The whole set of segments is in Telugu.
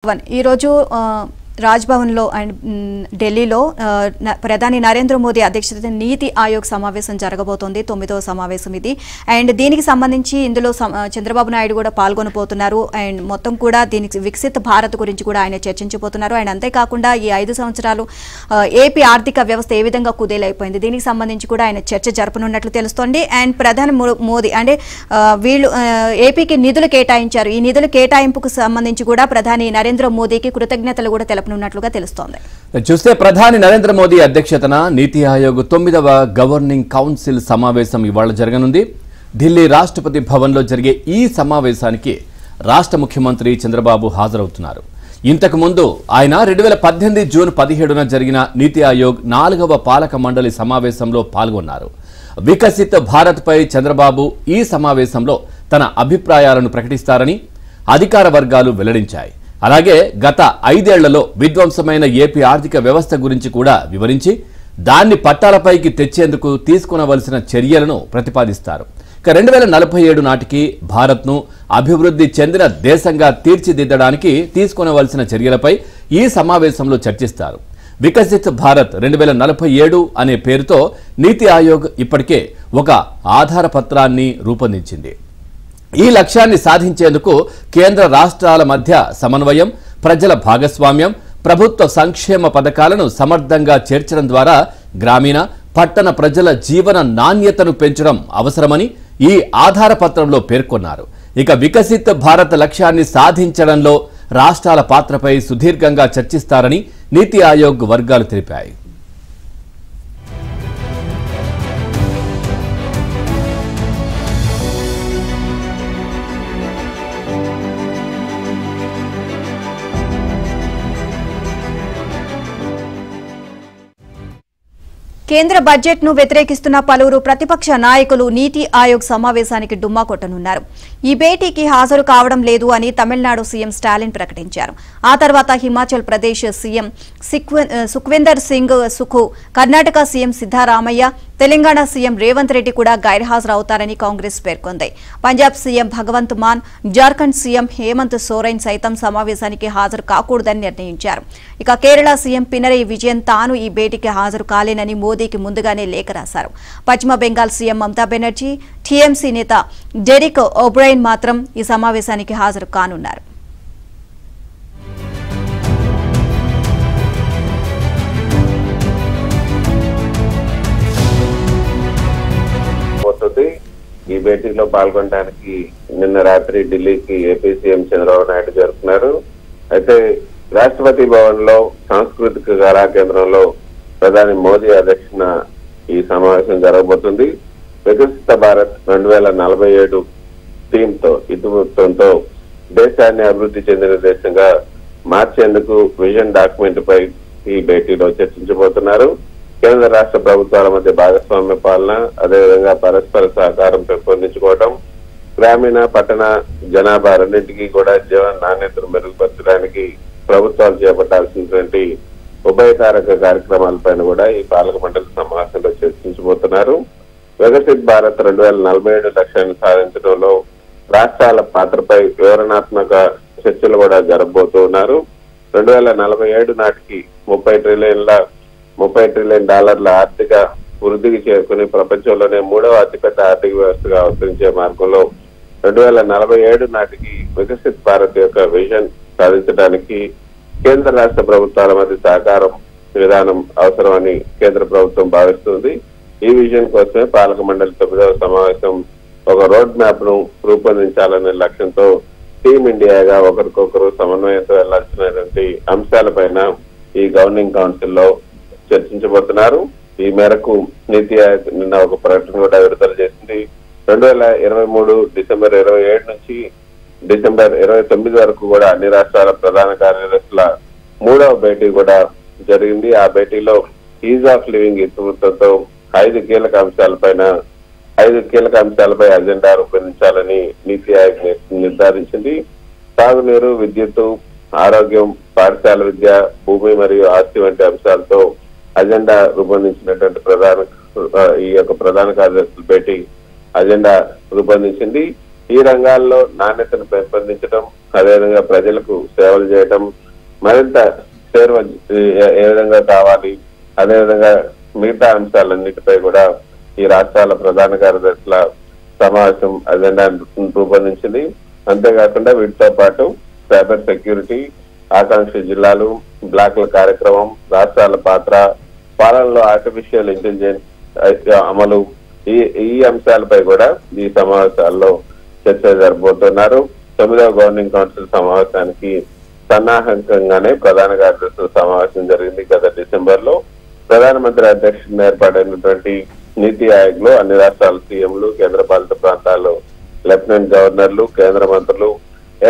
ఈ రోజు రాజ్భవన్ లో అండ్ ఢిల్లీలో ప్రధాని నరేంద్ర మోదీ అధ్యక్షతన నీతి ఆయోగ్ సమావేశం జరగబోతోంది 9వ సమావేశం ఇది అండ్ దీనికి సంబంధించి ఇందులో చంద్రబాబు నాయుడు కూడా పాల్గొనబోతున్నారు అండ్ మొత్తం కూడా దీనికి వికసిత భారత్ గురించి కూడా ఆయన చర్చించబోతున్నారు అండ్ అంతే కాకుండా ఈ 5 సంవత్సరాలు ఏపీ ఆర్థిక వ్యవస్థ ఏ విధంగా కుదేలైపోయింది దీనికి సంబంధించి కూడా ఆయన చర్చ జరపనున్నట్లు తెలుస్తోంది అండ్ ప్రధాని మోదీ అంటే వీళ్ళు ఏపీకి నిధులు కేటాయించారు ఈ నిధుల కేటాయింపుకు సంబంధించి కూడా ప్రధాని నరేంద్ర మోదీకి కృతజ్ఞతలు కూడా తెలుపునున్నట్లుగా తెలుస్తోంది చూస్తే ప్రధాని నరేంద్ర మోదీ అధ్యక్షతన నీతి ఆయోగ్ 9వ గవర్నింగ్ కౌన్సిల్ సమావేశం ఇవాళ జరగనుంది ఢిల్లీ రాష్ట్రపతి భవన్లో జరిగే ఈ సమావేశానికి రాష్ట్ర ముఖ్యమంత్రి చంద్రబాబు హాజరవుతున్నారు ఇంతకు ముందు ఆయన 2018 జూన్ 17న జరిగిన నీతి ఆయోగ్ 4వ పాలక మండలి సమావేశంలో పాల్గొన్నారు వికసిత భారత్ పై చంద్రబాబు ఈ సమావేశంలో తన అభిప్రాయాలను ప్రకటిస్తారని అధికార వర్గాలు వెల్లడించాయి అలాగే గత 5 ఏళ్లలో విధ్వంసమైన ఏపీ ఆర్థిక వ్యవస్థ గురించి కూడా వివరించి దాన్ని పట్టాలపైకి తెచ్చేందుకు తీసుకొనవలసిన చర్యలను ప్రతిపాదిస్తారు ఇక 2047 నాటికి భారత్ను అభివృద్ధి చెందిన దేశంగా తీర్చిదిద్దడానికి తీసుకొనవలసిన చర్యలపై ఈ సమావేశంలో చర్చిస్తారు వికసిత్ భారత్ 2047 అనే పేరుతో నీతి ఆయోగ్ ఇప్పటికే ఒక ఆధార పత్రాన్ని రూపొందించింది ఈ లక్ష్యాన్ని సాధించేందుకు కేంద్ర రాష్ట్రాల మధ్య సమన్వయం ప్రజల భాగస్వామ్యం ప్రభుత్వ సంక్షేమ పథకాలను సమర్థంగా చేర్చడం ద్వారా గ్రామీణ పట్టణ ప్రజల జీవన నాణ్యతను పెంచడం అవసరమని ఈ ఆధార పత్రంలో పేర్కొన్నారు ఇక వికసిత్ భారత్ లక్ష్యాన్ని సాధించడంలో రాష్ట్రాల పాత్రపై సుదీర్ఘంగా చర్చిస్తారని నీతి ఆయోగ్ వర్గాలు తెలిపాయి కేంద్ర బడ్జెట్ ను వ్యతిరేకిస్తున్న పలువురు ప్రతిపక్ష నాయకులు నీతి ఆయోగ్ సమావేశానికి డుమ్మా కొట్టనున్నారు ఈ భేటీకి హాజరు కావడం లేదు అని తమిళనాడు సీఎం స్టాలిన్ ప్రకటించారు ఆ తర్వాత Himachal Pradesh CM Sukhwinder Singh Sukhu Karnataka CM Siddaramaiah Telangana CM Revanth Reddy కూడా గైర్హాజరవుతారని కాంగ్రెస్ పేర్కొంది పంజాబ్ సీఎం భగవంత్ మాన్ జార్ఖండ్ సీఎం హేమంత్ సోరెన్ సైతం సమావేశానికి హాజరు కాకూడదని నిర్ణయించారు ఇక కేరళ సీఎం పినరయి విజయన్ తాను ఈ భేటీకి హాజరు కాలేనని మోదీకి ముందుగానే లేఖ రాశారు పశ్చిమ బెంగాల్ సీఎం మమతా బెనర్జీ టీఎంసీ నేత డెరిక్ ఓబ్రైన్ మాత్రం ఈ సమావేశానికి హాజరు కానున్నారు ఈ భేటీలో పాల్గొనడానికి నిన్న రాత్రి ఢిల్లీకి ఏపీ సీఎం చంద్రబాబు నాయుడు జరుపుతున్నారు అయితే రాష్ట్రపతి భవన్ లో సాంస్కృతిక కళా కేంద్రంలో ప్రధాని మోదీ అధ్యక్షన ఈ సమావేశం జరగబోతుంది వికసిత భారత్ 2047 థీమ్ తో ఇతివృత్తంతో దేశాన్ని అభివృద్ధి చెందిన దేశంగా మార్చేందుకు విజన్ డాక్యుమెంట్ పై ఈ భేటీలో చర్చించబోతున్నారు కేంద్ర రాష్ట్ర ప్రభుత్వాల మధ్య భాగస్వామ్య పాలన అదేవిధంగా పరస్పర సహకారం పెంపొందించుకోవడం గ్రామీణ పట్టణ జనాభా రెండింటికి కూడా జీవన నాణ్యతను మెరుగుపరచడానికి ప్రభుత్వాలు చేపట్టాల్సినటువంటి ఉభయతారక కార్యక్రమాలపైన కూడా ఈ పాలక మండలి సమావేశంలో చర్చించబోతున్నారు వికసిత్ భారత్ 2047 లక్ష్యాన్ని సాధించడంలో రాష్ట్రాల పాత్రపై వివరణాత్మక చర్చలు కూడా జరగబోతున్నారు 2047 నాటికి $30 ట్రిలియన్ ఆర్థిక వృద్ధికి చేరుకుని ప్రపంచంలోనే 3వ అతిపెద్ద ఆర్థిక వ్యవస్థగా అవతరించే మార్గంలో 2047 నాటికి వికసిత్ భారత్ యొక్క విజన్ సాధించడానికి కేంద్ర రాష్ట్ర ప్రభుత్వాల మధ్య సహకారం విధానం అవసరమని కేంద్ర ప్రభుత్వం భావిస్తుంది ఈ విజన్ కోసమే పాలక మండలి 9వ సమావేశం ఒక రోడ్ మ్యాప్ ను రూపొందించాలనే లక్ష్యంతో టీమ్ ఇండియాగా ఒకరికొకరు సమన్వయంతో వెళ్లాల్సినటువంటి అంశాలపైన ఈ గవర్నింగ్ కౌన్సిల్ లో చర్చించబోతున్నారు ఈ మేరకు నీతి ఆయోగ్ నిన్న ఒక ప్రకటన కూడా విడుదల చేసింది 2023 డిసెంబర్ 27 నుంచి డిసెంబర్ 29 వరకు కూడా అన్ని రాష్ట్రాల ప్రధాన కార్యదర్శుల 3వ భేటీ కూడా జరిగింది ఆ భేటీలో ఈజ్ ఆఫ్ లివింగ్ ఇతివృత్తంతో 5 కీలక అంశాలపై అజెండా రూపొందించాలని నీతి ఆయోగ్ నిర్ధారించింది తాగునీరు విద్యుత్తు ఆరోగ్యం పాఠశాల విద్య భూమి మరియు ఆస్తి వంటి అంశాలతో అజెండా రూపొందించినటువంటి ప్రధాన కార్యదర్శుల భేటీ అజెండా రూపొందించింది ఈ రంగాల్లో నాణ్యతను పెంపొందించడం, అదేవిధంగా ప్రజలకు సేవలు చేయడం మరింత చేరువ ఏ విధంగా కావాలి, అదేవిధంగా మిగతా అంశాలన్నిటిపై కూడా ఈ రాష్ట్రాల ప్రధాన కార్యదర్శుల సమావేశం అజెండా రూపొందించింది. అంతేకాకుండా వీటితో పాటు సైబర్ సెక్యూరిటీ, ఆకాంక్ష జిల్లాలు, బ్లాక్ల కార్యక్రమం, రాష్ట్రాల పాత్ర, పాలనలో ఆర్టిఫిషియల్ ఇంటెలిజెన్స్ అమలు, ఈ అంశాలపై కూడా ఈ సమావేశాల్లో చర్చ జరపబోతున్నారు. 9వ గవర్నింగ్ కౌన్సిల్ సమావేశానికి సన్నాహకంగానే ప్రధాన కార్యదర్శుల సమావేశం జరిగింది. గత డిసెంబర్ లో ప్రధానమంత్రి అధ్యక్షతన ఏర్పడినటువంటి నీతి ఆయోగ్ లో అన్ని రాష్ట్రాల సీఎంలు, కేంద్రపాలిత ప్రాంతాల్లో లెఫ్టినెంట్ గవర్నర్లు, కేంద్ర మంత్రులు,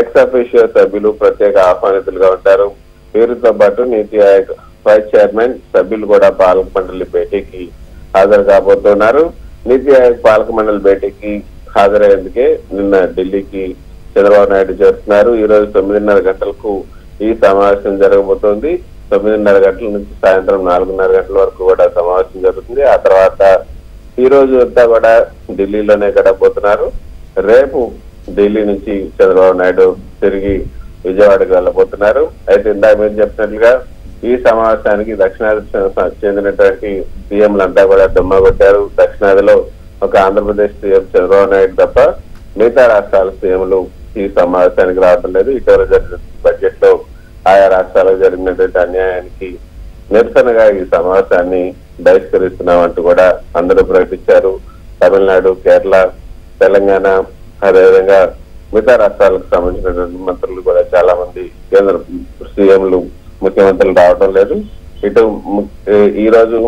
ఎక్స్ అఫీషియో సభ్యులు ప్రత్యేక ఆహ్వానితులుగా ఉంటారు. వీరితో పాటు నీతి ఆయోగ్ వైస్ చైర్మన్ సభ్యులు కూడా పాలక మండలి భేటీకి హాజరు కాబోతున్నారు. నీతి ఆయోగ్ పాలక మండలి భేటీకి హాజరయ్యేందుకే నిన్న ఢిల్లీకి చంద్రబాబు నాయుడు చేరుతున్నారు. ఈ రోజు 9:30 గంటలకు ఈ సమావేశం జరగబోతోంది. 9:30 గంటల నుంచి సాయంత్రం 4:30 గంటల వరకు కూడా సమావేశం జరుగుతుంది. ఆ తర్వాత ఈ రోజు అంతా కూడా ఢిల్లీలోనే గడపబోతున్నారు. రేపు ఢిల్లీ నుంచి చంద్రబాబు నాయుడు తిరిగి విజయవాడకు వెళ్ళబోతున్నారు. అయితే ఇందాక మీరు చెప్పినట్లుగా ఈ సమావేశానికి దక్షిణాది చెందినటువంటి సీఎంలంతా కూడా దుమ్మా కొట్టారు. దక్షిణాదిలో ఒక ఆంధ్రప్రదేశ్ సీఎం చంద్రబాబు నాయుడు తప్ప మిగతా రాష్ట్రాల సీఎంలు ఈ సమావేశానికి రావడం లేదు. ఇటీవల జరిగిన బడ్జెట్ లో ఆయా రాష్ట్రాలకు జరిగినటువంటి అన్యాయానికి నిరసనగా ఈ సమావేశాన్ని బహిష్కరిస్తున్నామంటూ కూడా అందరూ ప్రకటించారు. తమిళనాడు, కేరళ, తెలంగాణ, అదేవిధంగా మిగతా రాష్ట్రాలకు సంబంధించినటువంటి మంత్రులు కూడా చాలా మంది కేంద్ర సీఎంలు, ముఖ్యమంత్రులు రావడం లేదు. ఇటు ఈ రోజు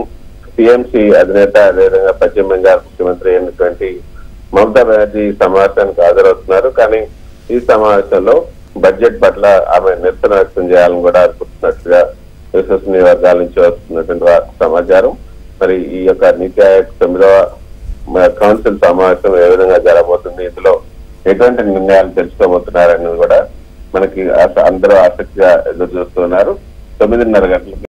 టీఎంసీ అధినేత, అదేవిధంగా పశ్చిమ బెంగాల్ ముఖ్యమంత్రి అయినటువంటి మమతా బెనర్జీ సమావేశానికి హాజరవుతున్నారు. కానీ ఈ సమావేశంలో బడ్జెట్ పట్ల ఆమె నిరసన వ్యక్తం చేయాలని కూడా అనుకుంటున్నట్లుగా విశ్వసనీయ వర్గాల నుంచి వస్తున్నటువంటి సమాచారం. మరి ఈ యొక్క నీతి ఆయోగ్ 9వ కౌన్సిల్ సమావేశం ఏ విధంగా జరగబోతుంది, ఇందులో ఎటువంటి నిర్ణయాలు తెలుసుకోబోతున్నారనేది కూడా మనకి అందరూ ఆసక్తిగా ఎదురు చూస్తున్నారు. 9:30 గంటలకు